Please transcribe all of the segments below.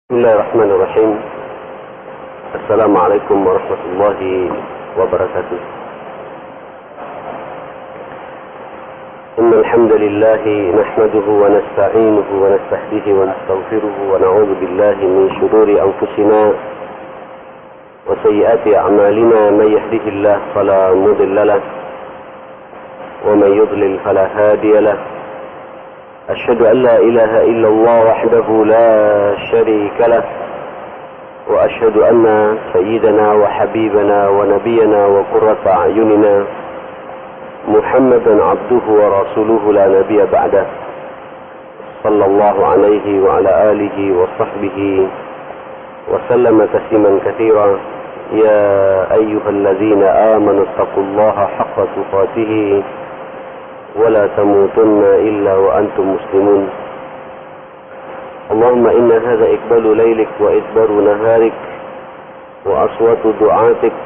بسم الله الرحمن الرحيم. السلام عليكم ورحمة الله وبركاته. إن الحمد لله نحمده ونستعينه ونستهديه ونستغفره ونعوذ بالله من شرور أنفسنا وسيئات أعمالنا. من يهده الله فلا مضل له ومن يضلل فلا هادي له. أشهد أن لا إله إلا الله وحده لا شريك له، وأشهد أن سيدنا وحبيبنا ونبينا وقرة أعيننا محمدا عبده ورسوله لا نبي بعده، صلى الله عليه وعلى آله وصحبه وسلم تسليما كثيرا. يا أيها الذين آمنوا اتقوا الله حق تقاته ولا تموتن إلا وأنتم مسلمون. اللهم إن هذا إقبال ليلك وإدبار نهارك وأصوات دعاتك،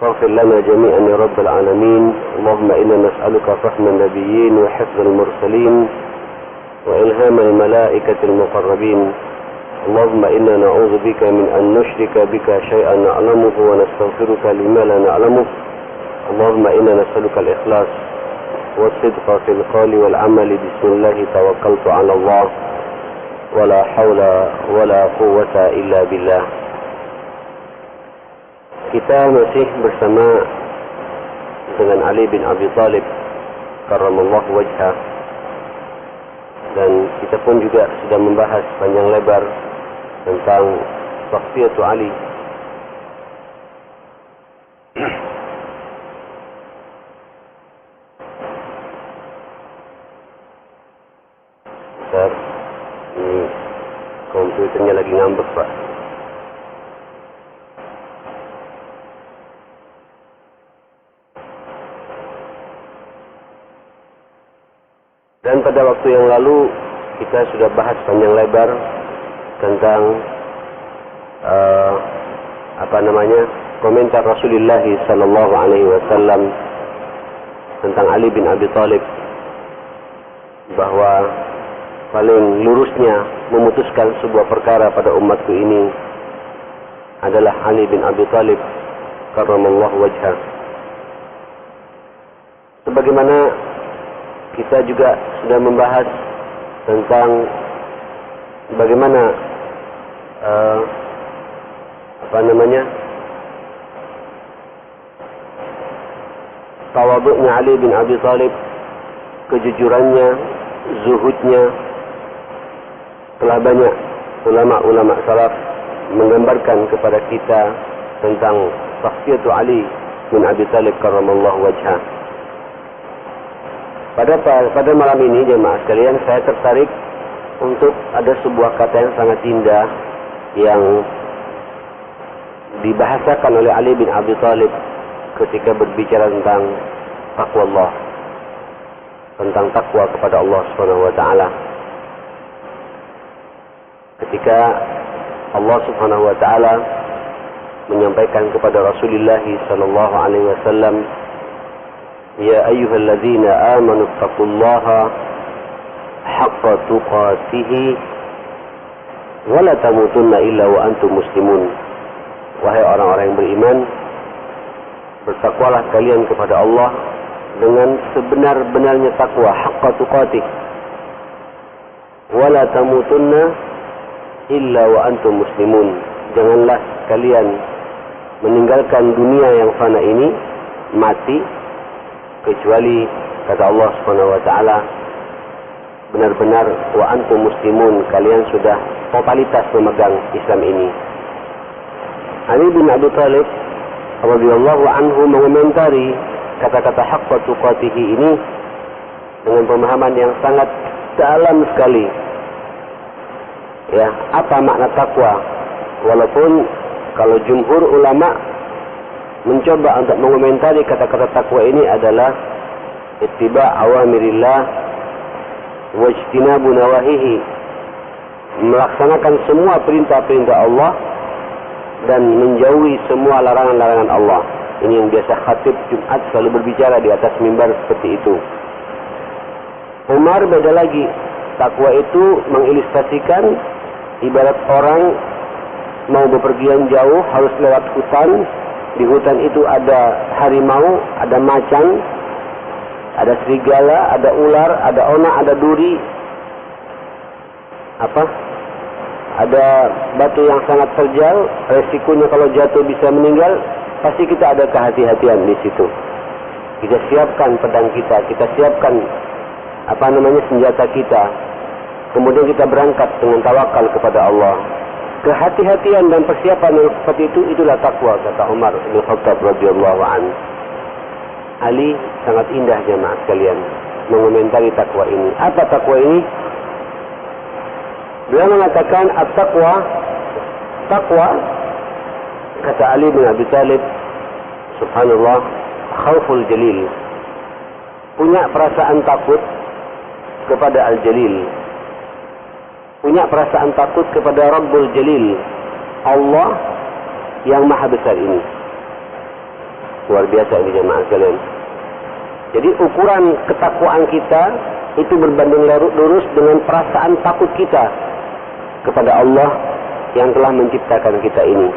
فاغفر لنا جميعا يا رب العالمين. اللهم إنا نسألك فهم النبيين وحفظ المرسلين وإلهام الملائكة المقربين. اللهم إنا نعوذ بك من أن نشرك بك شيئا نعلمه ونستغفرك لما لا نعلمه. اللهم إنا نسألك الإخلاص والصدق في القول والعمل. بسم الله توكلت على الله ولا حول ولا قوة إلا بالله. Kita masih bersama dengan Ali bin Abi Thalib karramallahu wajhah, dan kita pun juga sudah membahas panjang lebar tentang syakhsiyatu Ali. Ini komputernya lagi ngambek, Pak. Dan pada waktu yang lalu kita sudah bahas panjang lebar tentang komentar Rasulullah sallallahu alaihi wasallam tentang Ali bin Abi Thalib, bahwa paling lurusnya memutuskan sebuah perkara pada umatku ini adalah Ali bin Abi Thalib karramallahu wajhah. Sebagaimana kita juga sudah membahas tentang bagaimana tawadhu'nya Ali bin Abi Thalib, kejujurannya, zuhudnya. Telah banyak ulama-ulama salaf menggambarkan kepada kita tentang syakhsiyatu Ali bin Abi Thalib karramallahu wajhah. Pada malam ini jemaah sekalian, saya tertarik untuk ada sebuah kata yang sangat indah yang dibahasakan oleh Ali bin Abi Thalib ketika berbicara tentang takwa Allah, tentang takwa kepada Allah Subhanahu wa taala. Ketika Allah Subhanahu wa taala menyampaikan kepada Rasulullah sallallahu alaihi wasallam, "Ya ayyuhalladzina amanu taqullaha haqqa tuqatih wa la tamutunna illa wa antum muslimun." Wahai orang-orang yang beriman, bertakwalah kalian kepada Allah dengan sebenar-benarnya takwa, haqqa tuqatih, wa la tamutunna illa wa antum muslimun. Janganlah kalian meninggalkan dunia yang fana ini, mati, kecuali kata Allah Subhanahu wa taala benar-benar wa antum muslimun, kalian sudah totalitas memegang Islam ini. Ali bin Abi Thalib radhiyallahu anhu mengomentari kata-kata haqqa tuqatih ini dengan pemahaman yang sangat dalam sekali. Ya, apa makna takwa? Walaupun kalau jumhur ulama mencoba untuk mengomentari kata-kata takwa ini adalah ittiba' awamirillah wa ijtinabu nawahihi, melaksanakan semua perintah-perintah Allah dan menjauhi semua larangan-larangan Allah. Ini yang biasa khatib Jumat selalu berbicara di atas mimbar seperti itu. Umar beda lagi. Takwa itu mengilustrasikan ibarat orang mau bepergian jauh harus lewat hutan. Di hutan itu ada harimau, ada macan, ada serigala, ada ular, ada onak, ada duri. Ada batu yang sangat terjal, resikonya kalau jatuh bisa meninggal. Pasti kita ada kehati-hatian di situ. Kita siapkan pedang kita siapkan senjata kita. Kemudian kita berangkat dengan tawakal kepada Allah. Kehati-hatian dan persiapan yang seperti itu, itulah takwa, kata Umar bin Khattab radhiyallahu anhu. Ali sangat indah jemaah sekalian mengomentari takwa ini. Apa takwa ini? Beliau mengatakan at-taqwa, takwa, kata Ali bin Abi Thalib, subhanallah, khauful jalil, punya perasaan takut kepada al-jalil, punya perasaan takut kepada Rabbul Jalil, Allah yang maha besar ini. Luar biasa ini jemaah sekalian. Jadi ukuran ketakwaan kita itu berbanding lurus dengan perasaan takut kita kepada Allah yang telah menciptakan kita ini.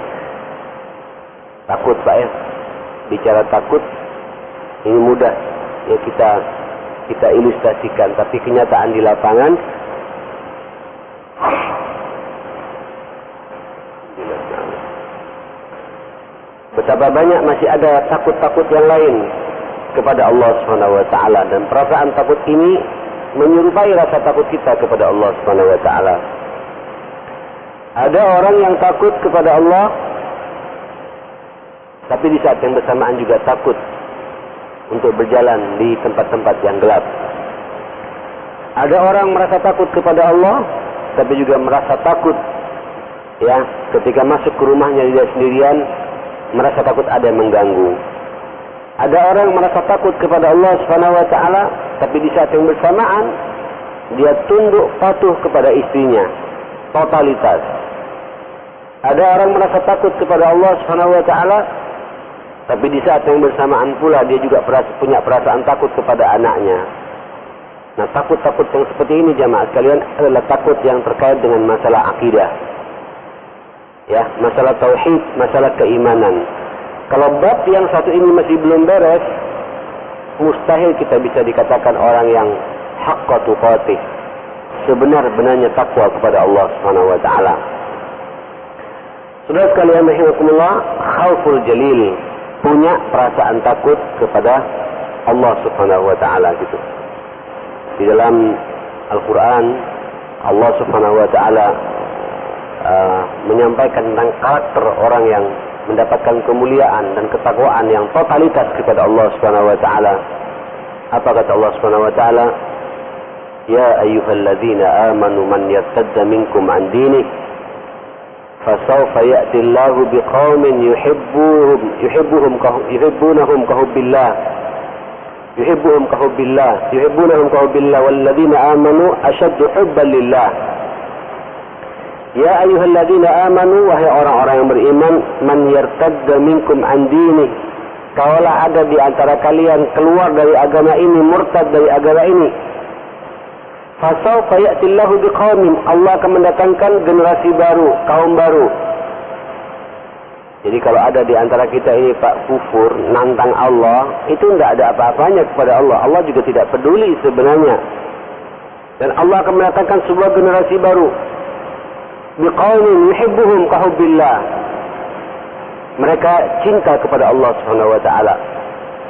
Takut Pak ya, bicara takut ini mudah ya kita ilustrasikan, tapi kenyataan di lapangan betapa banyak masih ada takut-takut yang lain kepada Allah Subhanahu wa taala, dan perasaan takut ini menyerupai rasa takut kita kepada Allah Subhanahu wa taala. Ada orang yang takut kepada Allah tapi di saat yang bersamaan juga takut untuk berjalan di tempat-tempat yang gelap. Ada orang merasa takut kepada Allah tapi juga merasa takut ya ketika masuk ke rumahnya dia sendirian, merasa takut ada yang mengganggu. Ada orang merasa takut kepada Allah Subhanahu wa taala tapi di saat yang bersamaan dia tunduk patuh kepada istrinya, totalitas. Ada orang merasa takut kepada Allah Subhanahu wa taala tapi di saat yang bersamaan pula dia juga punya perasaan takut kepada anaknya. Nah, takut-takut yang seperti ini jamaah sekalian adalah takut yang terkait dengan masalah akidah. Ya, masalah tauhid, masalah keimanan. Kalau bab yang satu ini masih belum beres, mustahil kita bisa dikatakan orang yang haqqa tuqatih, sebenar-benarnya takwa kepada Allah Subhanahu wa taala. Saudara sekalian rahimakumullah, khauful jalil, punya perasaan takut kepada Allah Subhanahu wa taala gitu. Di dalam Al-Qur'an Allah Subhanahu wa taala menyampaikan tentang karakter orang yang mendapatkan kemuliaan dan ketakwaan yang totalitas kepada Allah Subhanahu wa taala. Apa kata Allah Subhanahu wa taala? Ya ayyuhalladzina amanu man yartadda minkum an dinih fasawfa ya'ti Allahu biqaumin yuhibbunahum kahubbillah walladzina amanu ashaddu hubban lillah. Ya ayyuhalladzina amanu, wahai orang-orang yang beriman, man yartadda minkum an dinih, kalaulah ada di antara kalian keluar dari agama ini, murtad dari agama ini, fasawfa ya'tillahu biqaumin, Allah akan mendatangkan generasi baru, kaum baru. Jadi kalau ada di antara kita ini Pak kufur, nantang Allah, itu tidak ada apa-apanya kepada Allah. Allah juga tidak peduli sebenarnya. Dan Allah akan mendatangkan sebuah generasi baru. Biqaumin yuhibbuhum kahubbillah. Mereka cinta kepada Allah Subhanahu wa taala.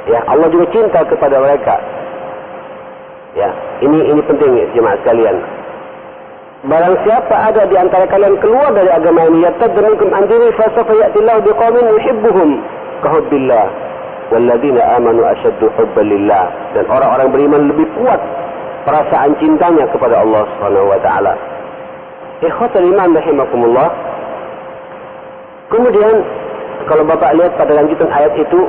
Ya, Allah juga cinta kepada mereka. Ya, ini penting ya, jemaah sekalian. Barang siapa ada di antara kalian keluar dari agama ini, yartadda minkum an dinihi fasawfa ya'tillahu biqaumin yuhibbuhum kahubbillah walladzina amanu ashaddu hubban lillah. Dan orang-orang beriman lebih kuat perasaan cintanya kepada Allah Subhanahu wa taala. Ikhwatul iman rahimakumullah. Kemudian kalau Bapak lihat pada lanjutan ayat itu,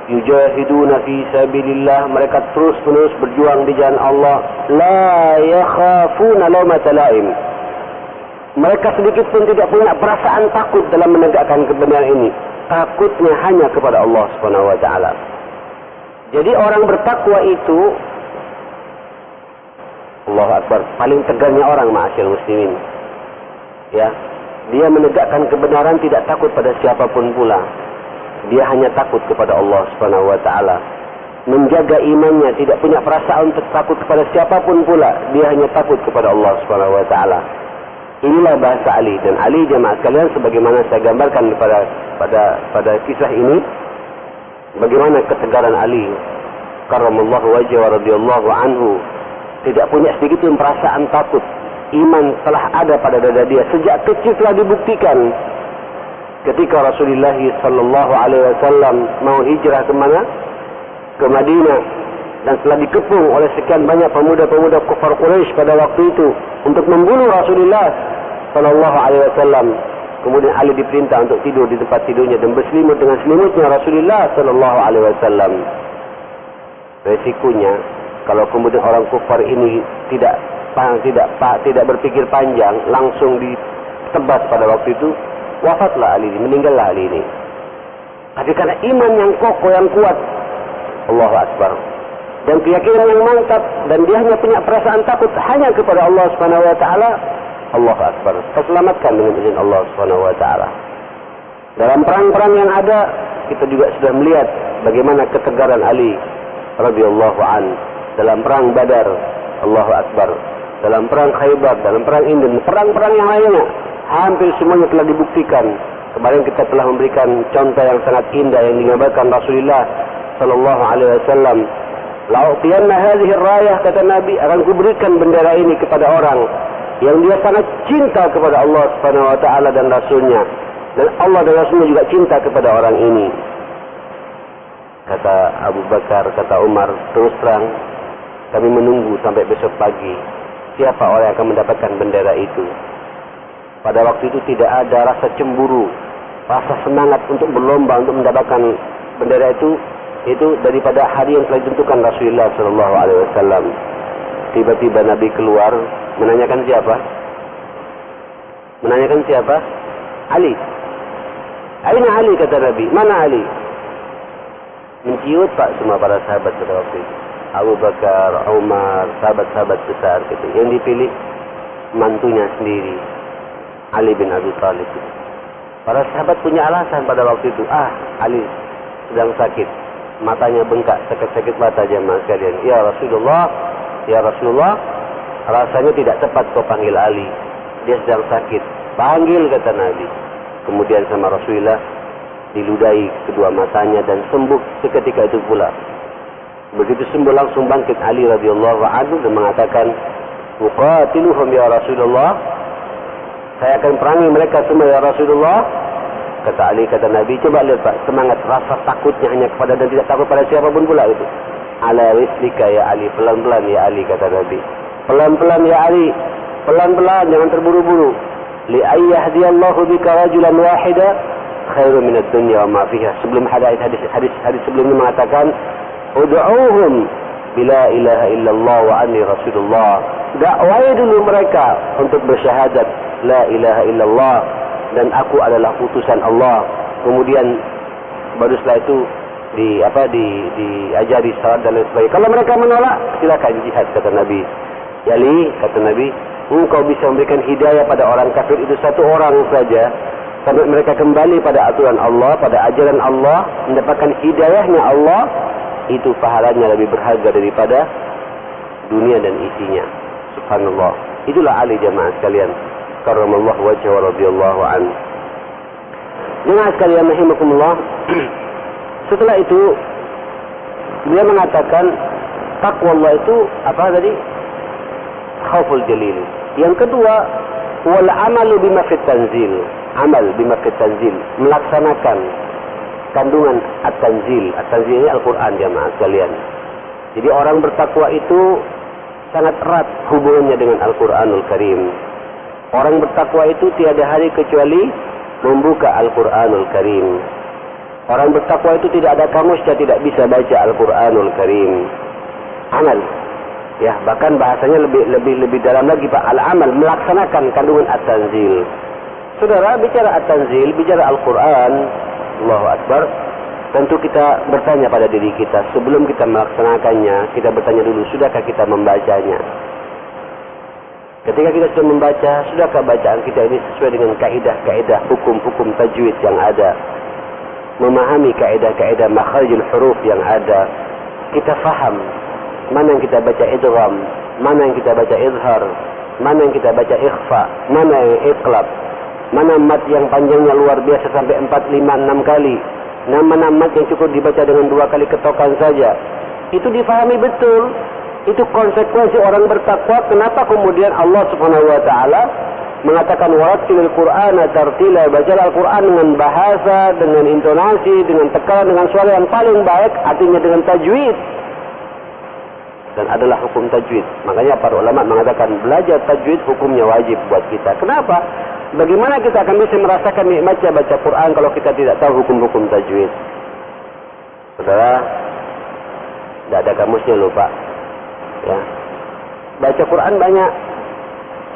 yujahiduna fi sabilillah, mereka terus-menerus berjuang di jalan Allah, la yakhafuna laumata laim. Mereka sedikit pun tidak punya perasaan takut dalam menegakkan kebenaran ini. Takutnya hanya kepada Allah Subhanahu wa taala. Jadi orang bertakwa itu, Allahu Akbar, paling tegarnya orang, ma'asyiral muslimin. Ya, dia menegakkan kebenaran, tidak takut pada siapapun pula. Dia hanya takut kepada Allah Subhanahu wa taala. Menjaga imannya, tidak punya perasaan untuk takut kepada siapapun pula. Dia hanya takut kepada Allah Subhanahu wa taala. Inilah bahasa Ali, dan Ali jemaah sekalian sebagaimana saya gambarkan pada kisah ini, bagaimana ketegaran Ali karramallahu wajhahu wa radhiyallahu anhu, tidak punya sedikit pun perasaan takut. Iman telah ada pada dada dia sejak kecil, telah dibuktikan ketika Rasulullah sallallahu alaihi wasallam mau hijrah ke mana? Ke Madinah, dan telah dikepung oleh sekian banyak pemuda-pemuda kufar Quraisy pada waktu itu untuk membunuh Rasulullah sallallahu alaihi wasallam. Kemudian Ali diperintah untuk tidur di tempat tidurnya dan berselimut dengan selimutnya Rasulullah sallallahu alaihi wasallam. Resikonya kalau kemudian orang kufar ini tidak berpikir panjang, langsung ditebas pada waktu itu, wafatlah Ali ini, meninggallah Ali ini. Tapi karena iman yang kokoh, yang kuat, Allahu Akbar, dan keyakinan yang mantap, dan dia hanya punya perasaan takut hanya kepada Allah Subhanahu wa taala, Allahu Akbar, terselamatkan dengan izin Allah Subhanahu wa taala. Dalam perang-perang yang ada, kita juga sudah melihat bagaimana ketegaran Ali radhiyallahu an dalam perang Badar, Allahu Akbar, dalam perang Khaybar, dalam perang Indon, perang-perang yang lainnya, hampir semuanya telah dibuktikan. Kemarin kita telah memberikan contoh yang sangat indah yang digambarkan Rasulullah sallallahu alaihi wasallam. La'utiyanna hadhihi ar-rayah, kata Nabi, akan kuberikan bendera ini kepada orang yang dia sangat cinta kepada Allah Subhanahu wa taala dan Rasulnya, dan Allah dan Rasulnya juga cinta kepada orang ini. Kata Abu Bakar, kata Umar, terus terang kami menunggu sampai besok pagi siapa orang yang akan mendapatkan bendera itu. Pada waktu itu tidak ada rasa cemburu, rasa semangat untuk berlomba untuk mendapatkan bendera itu daripada hari yang telah ditentukan Rasulullah sallallahu alaihi wasallam. Tiba-tiba Nabi keluar menanyakan siapa? Menanyakan siapa? Ali. Aina Ali, kata Nabi. Mana Ali? Menciut pak semua para sahabat pada waktu itu. Abu Bakar, Umar, sahabat-sahabat besar gitu. Yang dipilih mantunya sendiri, Ali bin Abi Thalib. Para sahabat punya alasan pada waktu itu. Ali sedang sakit, matanya bengkak, sakit-sakit mata jemaah sekalian. Ya Rasulullah, rasanya tidak tepat kau panggil Ali. Dia sedang sakit. Panggil, kata Nabi. Kemudian sama Rasulullah diludahi kedua matanya dan sembuh seketika itu pula. Begitu sembuh langsung bangkit Ali radhiyallahu anhu dan mengatakan, "Uqatiluhum ya Rasulullah." Saya akan perangi mereka semua ya Rasulullah. Kata Ali, kata Nabi, coba lihat pak, semangat, rasa takutnya hanya kepada dan tidak takut pada siapapun pula itu. Ala rislika ya Ali, pelan-pelan ya Ali, kata Nabi. Pelan-pelan ya Ali, pelan-pelan, jangan terburu-buru. Li ayyahdiyallahu bika rajulan wahida khairu minad dunya wa ma fiha. Sebelum hadis sebelumnya mengatakan, ud'uuhum bila ilaha illallah wa anni rasulullah. Dakwai dulu mereka untuk bersyahadat la ilaha illallah dan aku adalah utusan Allah. Kemudian baru setelah itu diajari syarat dan lain sebagainya. Kalau mereka menolak, silakan jihad, kata Nabi. Yali, kata Nabi, engkau bisa memberikan hidayah pada orang kafir itu satu orang saja, sampai mereka kembali pada aturan Allah, pada ajaran Allah, mendapatkan hidayahnya Allah, itu pahalanya lebih berharga daripada dunia dan isinya. Subhanallah. Itulah Ali jemaah sekalian, karramallahu wajhahu wa radhiyallahu an. Jemaah sekalian rahimakumullah. Setelah itu dia mengatakan takwa Allah itu apa tadi? Khauful jalil. Yang kedua, wal amalu bima fit tanzil. Amal bima fit tanzil, melaksanakan kandungan at-tanzil. At-tanzil ini Al-Quran jemaah sekalian. Jadi orang bertakwa itu sangat erat hubungannya dengan Al-Quranul Karim. Orang bertakwa itu tiada hari kecuali membuka Al-Quranul Karim. Orang bertakwa itu tidak ada kamusnya tidak bisa baca Al-Quranul Karim. Amal. Ya, bahkan bahasanya lebih dalam lagi Pak. Al-amal, melaksanakan kandungan at-tanzil. Saudara, bicara at-tanzil, bicara Al-Quran, Allahu Akbar, tentu kita bertanya pada diri kita, sebelum kita melaksanakannya, kita bertanya dulu, sudahkah kita membacanya? Ketika kita sudah membaca, sudahkah bacaan kita ini sesuai dengan kaidah-kaidah hukum-hukum tajwid yang ada? Memahami kaidah-kaidah makharijul huruf yang ada. Kita faham mana yang kita baca idgham, mana yang kita baca izhar, mana yang kita baca ikhfa, mana yang iqlab, mana mat yang panjangnya luar biasa sampai 4, 5, 6 kali, mana mat yang cukup dibaca dengan 2 kali ketokan saja. Itu difahami betul. Itu konsekuensi orang bertakwa. Kenapa kemudian Allah Subhanahu wa taala mengatakan warattilil Qur'ana tartila, bacalah Al-Qur'an dengan bahasa, dengan intonasi, dengan tekanan, dengan suara yang paling baik, artinya dengan tajwid. Dan adalah hukum tajwid. Makanya para ulama mengatakan belajar tajwid hukumnya wajib buat kita. Kenapa? Bagaimana kita akan bisa merasakan nikmatnya baca Quran kalau kita tidak tahu hukum-hukum tajwid? Saudara, tidak ada kamusnya loh Pak. Ya, baca Quran banyak,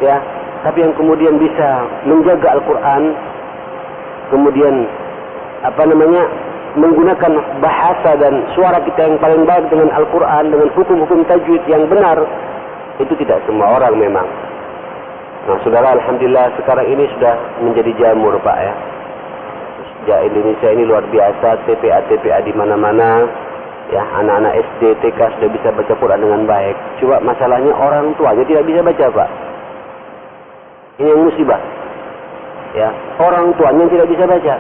ya, tapi yang kemudian bisa menjaga Al-Quran, kemudian menggunakan bahasa dan suara kita yang paling baik dengan Al-Quran, dengan hukum-hukum tajwid yang benar, itu tidak semua orang memang. Nah, saudara, alhamdulillah sekarang ini sudah menjadi jamur Pak ya. Sejak Indonesia ini luar biasa, TPA di mana-mana. Ya, anak-anak SD, TK sudah bisa baca Quran dengan baik. Cuma masalahnya orang tuanya tidak bisa baca Pak. Ini yang musibah. Ya, orang tuanya tidak bisa baca.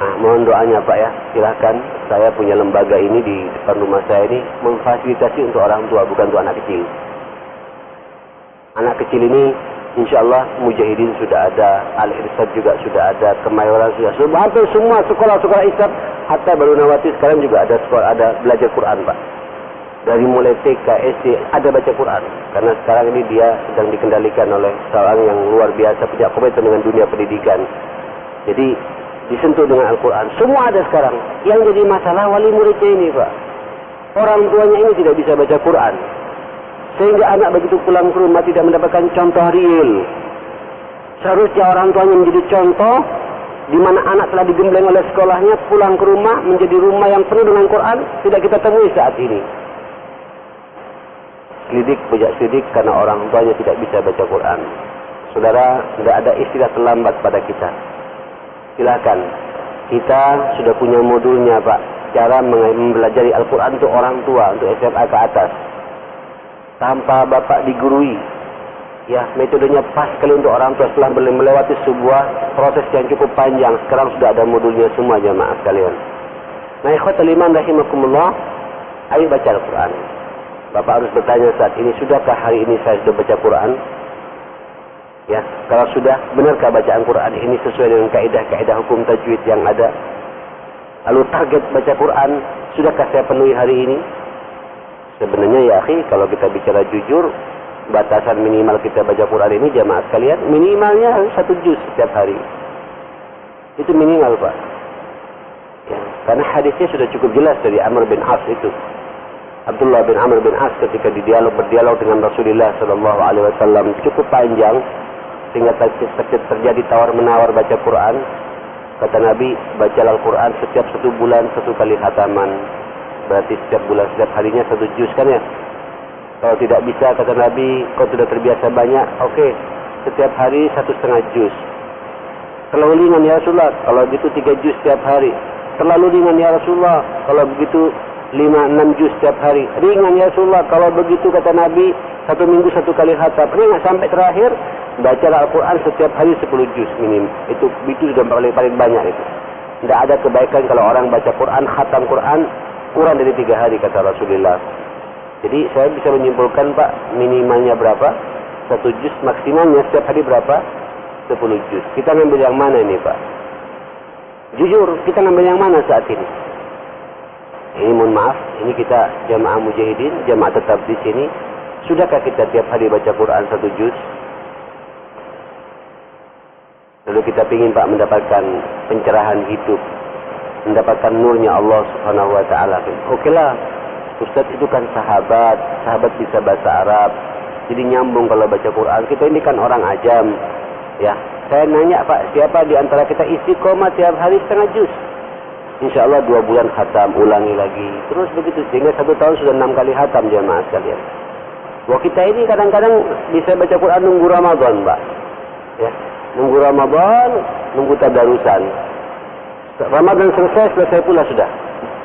Nah, mohon doanya Pak ya. Silahkan, saya punya lembaga ini di depan rumah saya ini memfasilitasi untuk orang tua, bukan untuk anak kecil. Anak kecil ini insyaallah Mujahidin sudah ada, Al-Irsyad juga sudah ada, Kemayoran sudah, hampir semua sekolah-sekolah Islam, hatta Barunawati sekarang juga ada sekolah, ada belajar Quran Pak. Dari mulai TK, SD ada baca Quran. Karena sekarang ini dia sedang dikendalikan oleh seorang yang luar biasa, punya komitmen dengan dunia pendidikan. Jadi disentuh dengan Al-Quran. Semua ada sekarang. Yang jadi masalah wali muridnya ini Pak. Orang tuanya ini tidak bisa baca Quran. Sehingga anak begitu pulang ke rumah tidak mendapatkan contoh real. Seharusnya orang tuanya menjadi contoh, di mana anak telah digembleng oleh sekolahnya, pulang ke rumah menjadi rumah yang penuh dengan Quran, tidak kita temui saat ini. Selidik pujak selidik karena orang tuanya tidak bisa baca Quran. Saudara, tidak ada istilah terlambat pada kita. Silakan. Kita sudah punya modulnya Pak. Cara mempelajari Al-Quran untuk orang tua, untuk SMA ke atas. Tanpa Bapak digurui. Ya, metodenya pas sekali untuk orang tua setelah melewati sebuah proses yang cukup panjang. Sekarang sudah ada modulnya semua jamaah sekalian. Nah, ikhwatal iman rahimakumullah, ayo baca Al-Quran. Bapak harus bertanya saat ini, sudahkah hari ini saya sudah baca Quran? Ya, kalau sudah, benarkah bacaan Quran ini sesuai dengan kaidah-kaidah hukum tajwid yang ada? Lalu target baca Quran, sudahkah saya penuhi hari ini? Sebenarnya ya akhi, kalau kita bicara jujur, batasan minimal kita baca Quran ini jamaah sekalian, minimalnya harus 1 juz setiap hari. Itu minimal Pak. Ya, karena hadisnya sudah cukup jelas dari Amr bin As itu. Abdullah bin Amr bin As ketika berdialog dengan Rasulullah SAW cukup panjang, sehingga terjadi tawar-menawar baca Quran. Kata Nabi, bacalah Al-Quran setiap 1 bulan 1 kali khataman. Berarti setiap bulan, setiap harinya 1 juz kan ya. Kalau tidak bisa, kata Nabi, kau sudah terbiasa banyak, oke, setiap hari 1,5 juz. Terlalu ringan ya Rasulullah, kalau begitu 3 juz setiap hari. Terlalu ringan ya Rasulullah, kalau begitu 5-6 juz setiap hari. Ringan ya Rasulullah, kalau begitu kata Nabi 1 minggu 1 kali khatam. Ringan sampai terakhir, bacalah Al-Quran setiap hari 10 juz minim. Itu sudah paling banyak itu. Tidak ada kebaikan kalau orang baca Quran, khatam Quran kurang dari 3 hari kata Rasulullah. Jadi saya bisa menyimpulkan Pak, minimalnya berapa? 1 juz, maksimalnya setiap hari berapa? 10 juz. Kita ngambil yang mana ini Pak? Jujur, kita ngambil yang mana saat ini? Ini mohon maaf, ini kita jamaah mujahidin, jamaah tetap di sini. Sudahkah kita tiap hari baca Quran 1 juz? Lalu kita ingin Pak mendapatkan pencerahan hidup, mendapatkan nurnya Allah Subhanahu wa taala. Okelah, Ustaz itu kan sahabat bisa bahasa Arab. Jadi nyambung kalau baca Quran. Kita ini kan orang ajam. Ya, saya nanya Pak, siapa di antara kita istiqomah tiap hari 1/2 juz? InsyaAllah 2 bulan khatam, ulangi lagi. Terus begitu, sehingga 1 tahun sudah 6 kali khatam jamaah sekalian. Wah, kita ini kadang-kadang bisa baca Quran nunggu Ramadan, Pak. Ya, nunggu Ramadan, nunggu tadarusan. Ramadan selesai pula sudah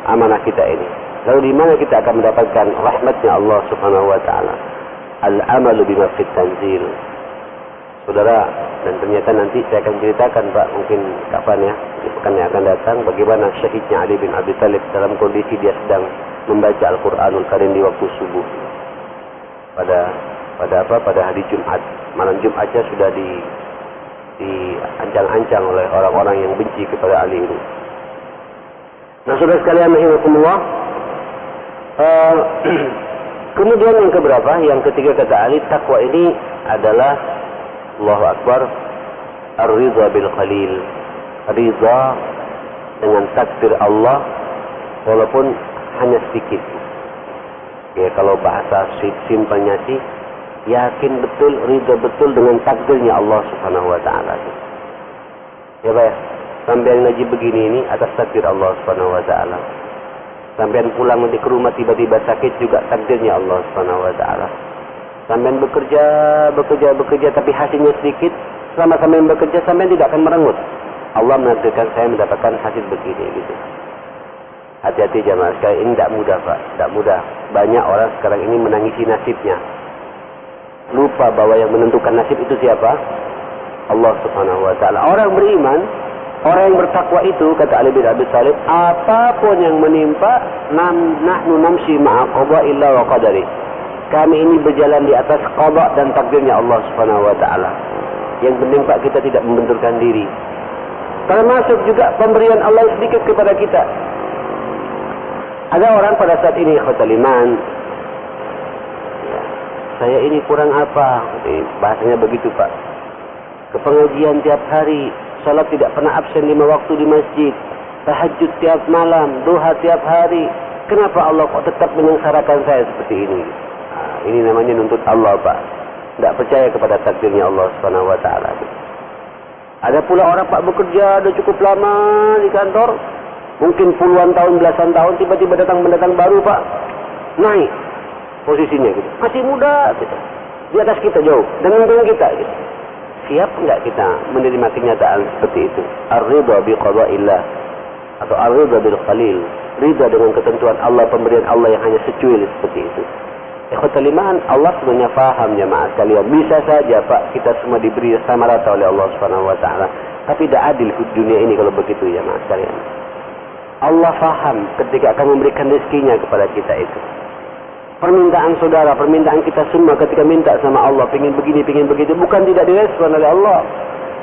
amanah kita ini. Lalu di mana kita akan mendapatkan rahmatnya Allah Subhanahu wa taala? Al-amalu bima fit tanzil. Saudara, dan ternyata nanti saya akan ceritakan, Pak, mungkin kapan ya, di pekan yang akan datang, bagaimana syahidnya Ali bin Abi Thalib dalam kondisi dia sedang membaca Al-Quranul Karim di waktu subuh. Pada hari Jumat, malam Jumatnya sudah diancang-ancang oleh orang-orang yang benci kepada Ali itu. Nah, saudara sekalian rahimakumullah, kemudian yang keberapa? Yang ketiga kata Ali, takwa ini adalah Allahu Akbar, ar-ridha bil qalil, ridha dengan takdir Allah walaupun hanya sedikit. Ya, kalau bahasa simpelnya sih, yakin betul, ridha betul dengan takdirnya Allah Subhanahu wa taala. Ya, Pak ya. Sampai ngaji begini ini atas takdir Allah Subhanahu wa taala. Sampai pulang nanti ke rumah tiba-tiba sakit juga takdirnya Allah Subhanahu wa taala. Sampai bekerja tapi hasilnya sedikit. Selama sampai bekerja sampai tidak akan merengut. Allah menakdirkan saya mendapatkan hasil begini gitu. Hati-hati jamaah sekalian, ini tidak mudah, Pak, tidak mudah. Banyak orang sekarang ini menangisi nasibnya. Lupa bahwa yang menentukan nasib itu siapa? Allah Subhanahu wa taala. Orang beriman, orang yang bertakwa itu, kata Ali bin Abi Thalib, apapun yang menimpa, nahnu namshi ma'a qada illa wa qadari. Kami ini berjalan di atas qada dan takdirnya Allah Subhanahu wa taala. Yang penting, Pak, kita tidak membenturkan diri. Termasuk juga pemberian Allah sedikit kepada kita. Ada orang pada saat ini ikhwatal iman, ya, saya ini kurang apa? Bahasanya begitu, Pak. Ke pengajian tiap hari, salat tidak pernah absen 5 waktu di masjid, tahajud tiap malam, duha tiap hari. Kenapa Allah kok tetap menyengsarakan saya seperti ini? Nah, ini namanya nuntut Allah, Pak. Tidak percaya kepada takdirnya Allah Subhanahu wa taala. Ada pula orang, Pak, bekerja sudah cukup lama di kantor, mungkin puluhan tahun, belasan tahun, tiba-tiba datang pendatang baru, Pak, naik posisinya gitu. Masih muda gitu. Di atas kita jauh, dengan kita gitu. Siap enggak kita menerima kenyataan seperti itu? Ar-ridha bi qada'illah atau ar-ridha bil qalil. Ridha dengan ketentuan Allah, pemberian Allah yang hanya secuil seperti itu. Ikhwatul iman, Allah sebenarnya faham jemaah sekalian. Bisa saja, Pak, kita semua diberi sama rata oleh Allah Subhanahu wa taala. Tapi tidak adil di dunia ini kalau begitu jemaah sekalian. Allah faham ketika akan memberikan rezekinya kepada kita itu. Permintaan saudara, permintaan kita semua ketika minta sama Allah, pingin begini, pingin begitu, bukan tidak direspon oleh Allah.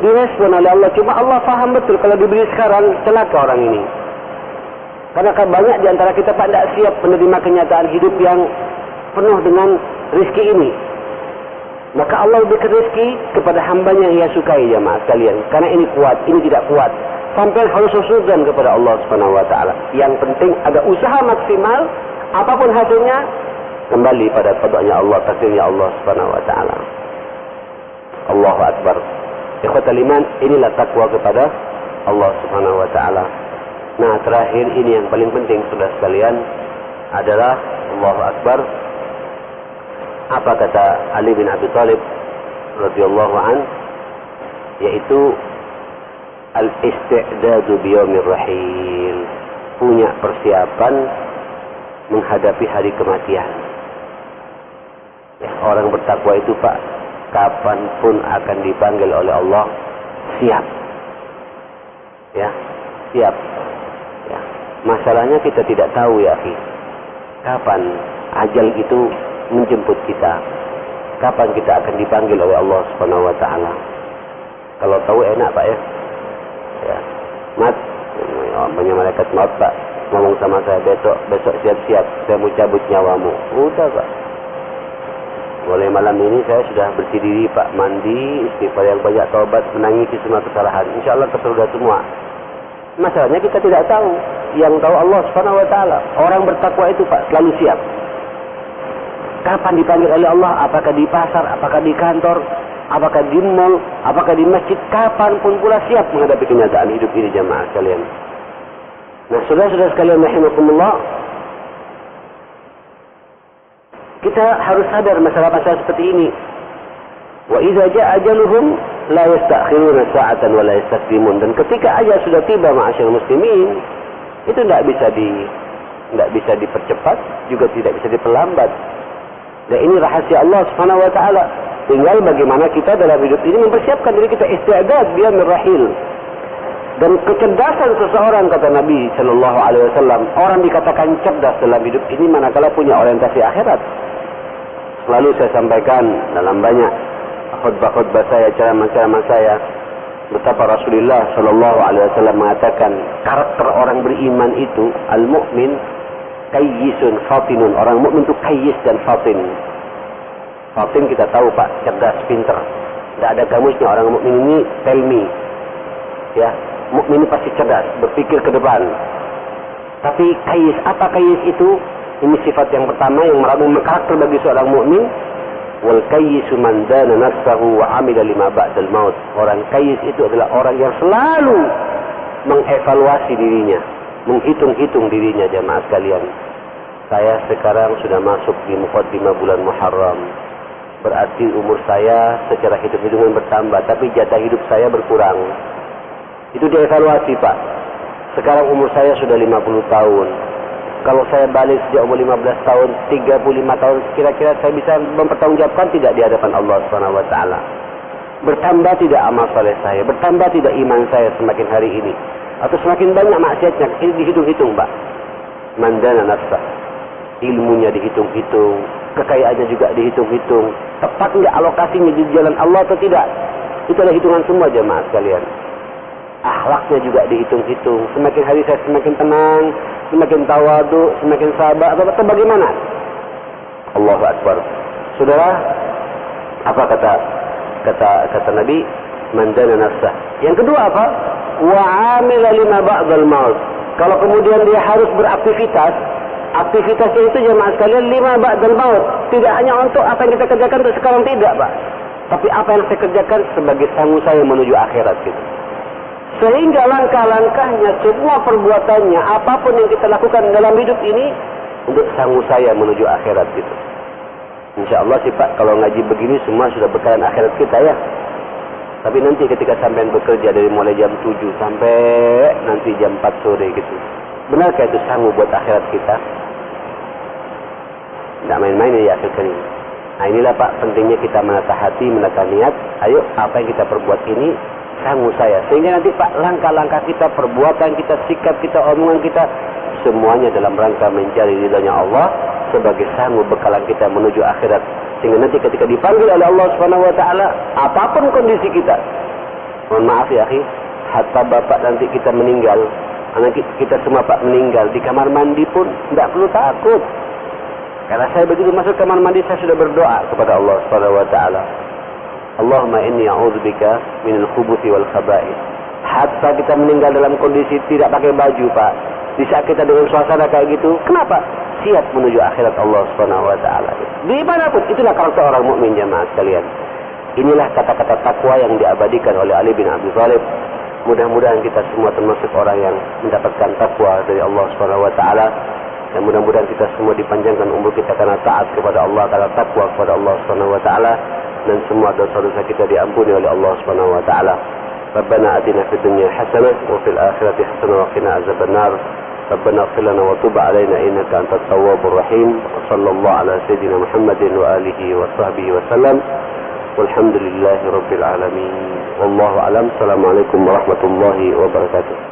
Direspon oleh Allah. Cuma Allah faham betul kalau diberi sekarang, celaka orang ini. Karena banyak di antara kita, Pak, tidak siap menerima kenyataan hidup yang penuh dengan rezeki ini. Maka Allah berikan rezeki kepada hambanya yang ia sukai jemaah sekalian. Karena ini kuat, ini tidak kuat. Sampai harus susudan kepada Allah Subhanahu wa taala. Yang penting ada usaha maksimal, apapun hasilnya kembali pada qada'nya Allah, takdirnya Allah Subhanahu wa taala. Allahu akbar. Ikhwatul iman, inilah takwa kepada Allah Subhanahu wa taala. Nah, terakhir ini yang paling penting saudara sekalian adalah Allahu akbar. Apa kata Ali bin Abi Thalib radhiyallahu an, yaitu al-isti'dadu biyaumir rahil, punya persiapan menghadapi hari kematian. Ya, orang bertakwa itu, Pak, kapanpun akan dipanggil oleh Allah, siap. Ya, siap. Ya. Masalahnya kita tidak tahu, ya akhi, kapan ajal itu menjemput kita, kapan kita akan dipanggil oleh Allah Subhanahu wa taala. Kalau tahu enak, Pak, ya. Ya, mat, banyak malaikat maut, Pak, ngomong sama saya, besok siap-siap, saya mau cabut nyawamu. Udah, Pak. Mulai malam ini saya sudah bersih diri, Pak, mandi, istighfar yang banyak, taubat, menangisi semua kesalahan. Insya Allah tersudah semua. Masalahnya kita tidak tahu. Yang tahu Allah Subhanahu wa taala. Orang bertakwa itu, Pak, selalu siap. Kapan dipanggil oleh Allah? Apakah di pasar, apakah di kantor, apakah di mall, apakah di masjid, kapanpun pula siap menghadapi kenyataan hidup ini jamaah sekalian. Nah, saudara-saudara sekalian rahimakumullah, Kita harus sadar masalah-masalah seperti ini. Wa idza jaa ajaluhum la yastakhiruna sa'atan wa la yastaqdimun. Dan ketika ajal sudah tiba ma'asyiral muslimin, itu tidak bisa dipercepat, juga tidak bisa diperlambat. Dan ini rahasia Allah Subhanahu wa taala. Tinggal bagaimana kita dalam hidup ini mempersiapkan diri kita, isti'dad biar merahil. Dan kecerdasan seseorang, kata Nabi sallallahu alaihi wasallam, orang dikatakan cerdas dalam hidup ini manakala punya orientasi akhirat. Selalu saya sampaikan dalam banyak khutbah-khutbah saya, ceramah-ceramah saya, betapa Rasulullah sallallahu alaihi wasallam mengatakan karakter orang beriman itu al-mu'min kayyisun fatinun. Orang mukmin itu kayyis dan fatin. Fatin kita tahu Pak, cerdas, pinter. Tidak ada kamusnya orang mukmin ini tell me. Ya, mukmin ini pasti cerdas, berpikir ke depan. Tapi kayyis, apa kayyis itu? Ini sifat yang pertama yang meramu karakter bagi seorang mukmin. Wal kayyisu man dana nafsahu wa amila lima ba'dal maut. Orang kayyis itu adalah orang yang selalu mengevaluasi dirinya, menghitung-hitung dirinya. Jamaah sekalian, saya sekarang sudah masuk di muqaddimah bulan Muharram. Berarti umur saya secara hitung-hitungan bertambah, tapi jatah hidup saya berkurang. Itu dievaluasi Pak. Sekarang umur saya sudah 50 tahun. Kalau saya balik sejak umur 15 tahun, 35 tahun, kira-kira saya bisa mempertanggungjawabkan tidak di hadapan Allah Subhanahu wa taala. Bertambah tidak amal saleh saya, bertambah tidak iman saya semakin hari ini, atau semakin banyak maksiatnya. Ini dihitung-hitung Pak. Mandana nafsah. Ilmunya dihitung-hitung, kekayaannya juga dihitung-hitung. Tepat enggak alokasinya di jalan Allah atau tidak? Itu adalah hitungan semua jemaah sekalian. Akhlaknya juga dihitung-hitung. Semakin hari saya semakin tenang, semakin tawadu, semakin sabar, atau bagaimana? Allahu Akbar. Saudara, apa kata Nabi? Mandana nafsah. Yang kedua apa? Wa amila lima ba'dal maut. Kalau kemudian dia harus beraktivitas, aktivitasnya itu jemaah sekalian lima ba'dal maut. Tidak hanya untuk apa yang kita kerjakan untuk sekarang, tidak Pak. Tapi apa yang saya kerjakan sebagai sanggup saya menuju akhirat gitu. Sehingga langkah-langkahnya, semua perbuatannya, apapun yang kita lakukan dalam hidup ini untuk sanggup saya menuju akhirat gitu. Insya Allah sih Pak, kalau ngaji begini semua sudah bekalan akhirat kita ya. Tapi nanti ketika sampai bekerja dari mulai jam 7 sampai nanti jam 4 sore gitu, benarkah itu sanggup buat akhirat kita? Tidak main-main ya akhir ini. Nah inilah Pak, pentingnya kita menata hati, menata niat. Ayo, apa yang kita perbuat ini sanggup saya. Sehingga nanti Pak, langkah-langkah kita, perbuatan kita, sikap kita, omongan kita, semuanya dalam rangka mencari ridhanya Allah sebagai sanggup bekalan kita menuju akhirat. Sehingga nanti ketika dipanggil oleh Allah Subhanahu wa taala, apapun kondisi kita, mohon maaf ya akhi, hatta bapak nanti kita meninggal, anak kita semua Pak meninggal, di kamar mandi pun tidak perlu takut. Karena saya begitu masuk kamar mandi, saya sudah berdoa kepada Allah Subhanahu wa taala. Allahumma inni a'udzubika minal khubuthi wal khaba'ith. Hatta kita meninggal dalam kondisi tidak pakai baju Pak. Di saat kita dengan suasana kayak gitu, kenapa? Siap menuju akhirat Allah Subhanahu wa taala. Di manapun, itulah karakter orang mukmin jemaah sekalian. Inilah kata-kata takwa yang diabadikan oleh Ali bin Abi Thalib. Mudah-mudahan kita semua termasuk orang yang mendapatkan takwa dari Allah Subhanahu wa taala. Dan mudah-mudahan kita semua dipanjangkan umur kita karena taat kepada Allah, karena takwa kepada Allah Subhanahu wa taala, dan semua dosa-dosa kita diampuni oleh Allah Subhanahu wa taala. Rabbana atina fid dunya hasanah wa fil akhirati hasanah wa qina azabannar. Rabbana ighfir lana wa tub 'alaina innaka antat tawwabur rahim. Wa sallallahu ala sayidina Muhammadin wa alihi wa sahbihi wa sallam. Walhamdulillahi rabbil alamin. Wallahu a'lam. Assalamualaikum warahmatullahi wabarakatuh.